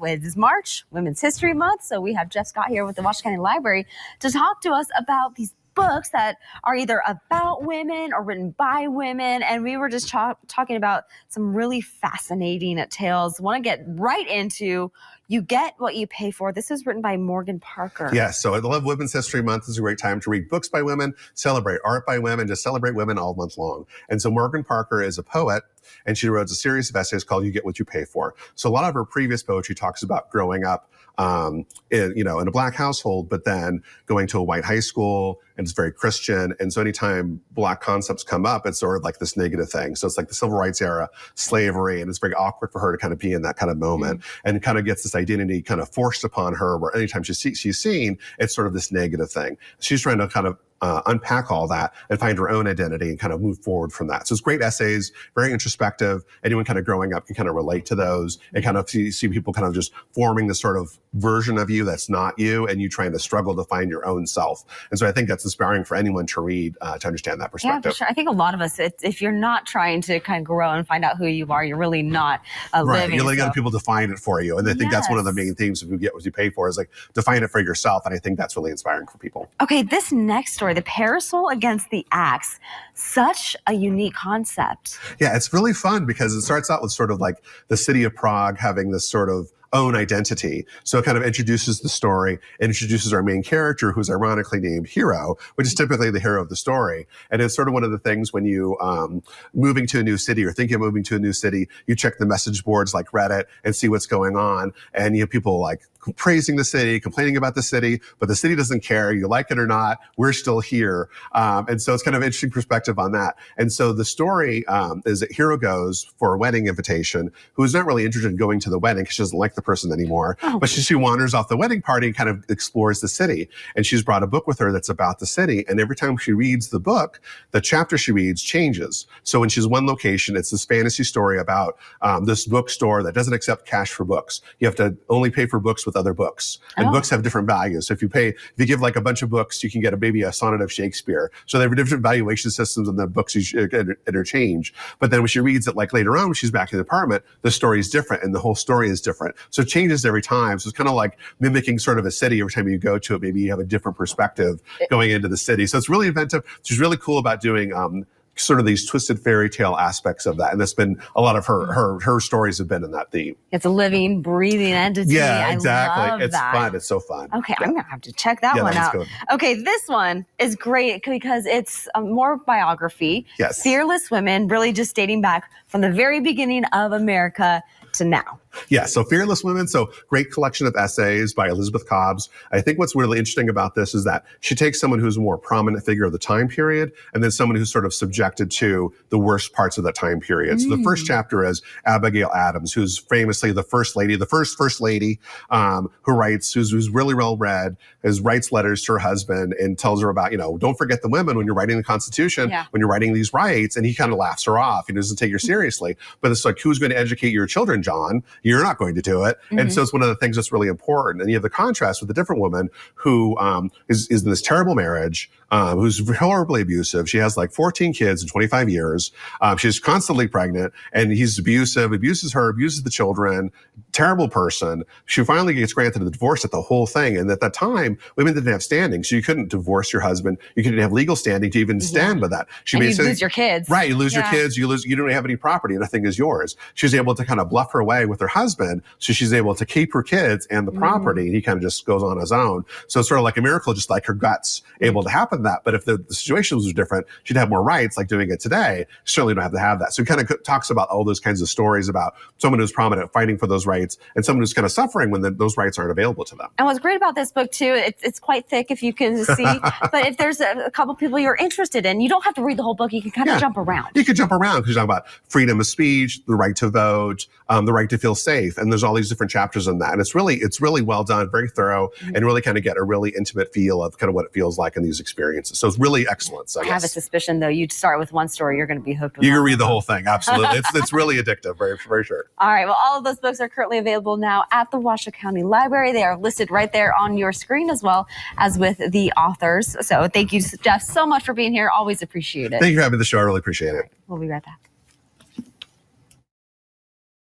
It's March, Women's History Month, so we have Jeff Scott here with the Washoe County Library to talk to us about these books that are either about women or written by women, and we were just talking about some really fascinating tales. Want to get right into You Get What You Pay For. This is written by Morgan Parker. Yes, so I love Women's History Month. It's a great time to read books by women, celebrate art by women, just celebrate women all month long. And so Morgan Parker is a poet, and she wrote a series of essays called You Get What You Pay For. So a lot of her previous poetry talks about growing up in a Black household, but then going to a white high school, and it's very Christian. And so anytime Black concepts come up, it's sort of like this negative thing. So it's like the civil rights era, slavery, and it's very awkward for her to kind of be in that kind of moment, and kind of gets this identity kind of forced upon her, where anytime she's seen, it's sort of this negative thing. She's trying to kind of unpack all that and find her own identity and kind of move forward from that. So it's great essays, very introspective. Anyone kind of growing up can kind of relate to those and kind of see people kind of just forming this sort of version of you that's not you, and you trying to struggle to find your own self. And so I think that's inspiring for anyone to read to understand that perspective. Yeah, for sure. I think a lot of us, if you're not trying to kind of grow and find out who you are, you're really not living. You're letting other people define it for you. And I think that's one of the main themes of You Get What You Pay For, is like define it for yourself. And I think that's really inspiring for people. Okay, this next story, the Parasol against the axe, such a unique concept. Yeah, it's really fun because it starts out with sort of like the city of Prague having this sort of own identity. So it kind of introduces the story and introduces our main character, who's ironically named Hero, which is typically the hero of the story. And it's sort of one of the things when you moving to a new city or thinking of moving to a new city, you check the message boards like Reddit and see what's going on. And you have people like praising the city, complaining about the city, but the city doesn't care. You like it or not, we're still here. And so it's kind of an interesting perspective on that. And so the story is that Hero goes for a wedding invitation, who's not really interested in going to the wedding because she doesn't like the person anymore. But she wanders off the wedding party and kind of explores the city. And she's brought a book with her that's about the city. And every time she reads the book, the chapter she reads changes. So when she's one location, it's this fantasy story about this bookstore that doesn't accept cash for books. You have to only pay for books with other books. And books have different values. So if you give like a bunch of books, you can get maybe a sonnet of Shakespeare. So they have different valuation systems in the books you interchange. But then when she reads it like later on, when she's back in the apartment, the story is different and the whole story is different. So it changes every time. So it's kind of like mimicking sort of a city. Every time you go to it, maybe you have a different perspective going into the city. So it's really inventive. She's really cool about doing sort of these twisted fairy tale aspects of that. And that's been a lot of her stories have been in that theme. It's a living, breathing entity. Yeah, exactly. I love it's that. Fun. It's so fun. Okay, I'm going to have to check that one out. Good. Okay, this one is great because it's more biography. Yes. Fearless women, really just dating back from the very beginning of America to now. Yeah, so Fearless Women, so great collection of essays by Elizabeth Cobbs. I think what's really interesting about this is that she takes someone who's a more prominent figure of the time period and then someone who's sort of subjected to the worst parts of that time period. So the first chapter is Abigail Adams, who's famously the first lady, who writes, who's really well read, writes letters to her husband and tells her about, don't forget the women when you're writing the Constitution, when you're writing these rights. And he kind of laughs her off. He doesn't take her seriously. But it's like, who's going to educate your children, John? You're not going to do it. And so it's one of the things that's really important. And you have the contrast with a different woman who is in this terrible marriage, who's horribly abusive. She has like 14 kids in 25 years. She's constantly pregnant and he's abusive, abuses her, abuses the children, terrible person. She finally gets granted a divorce at the whole thing. And at that time, women didn't have standing. So you couldn't divorce your husband. You couldn't have legal standing to even stand by that. You lose your kids. Right. You lose your kids. You don't have any property. Nothing is yours. She was able to kind of bluff her way with her husband. So she's able to keep her kids and the property. And he kind of just goes on his own. So it's sort of like a miracle, just like her guts able to happen that. But if the situations were different, she'd have more rights like doing it today. She certainly don't have that. So it kind of talks about all those kinds of stories about someone who's prominent fighting for those rights and someone who's kind of suffering when those rights aren't available to them. And what's great about this book too, it's quite thick if you can see, but if there's a couple people you're interested in, you don't have to read the whole book. You can kind of jump around. You can jump around because you talk about freedom of speech, the right to vote, the right to feel safe. And there's all these different chapters in that. And it's really well done, very thorough, and really kind of get a really intimate feel of kind of what it feels like in these experiences. So it's really excellent. So I have a suspicion though, you'd start with one story, you're going to be hooked. You can read the whole thing. Absolutely. It's really addictive. Very, very sure. All right. Well, all of those books are currently available now at the Washoe County Library. They are listed right there on your screen as well as with the authors. So thank you, Jeff, so much for being here. Always appreciate it. Thank you for having the show. I really appreciate it. We'll be right back.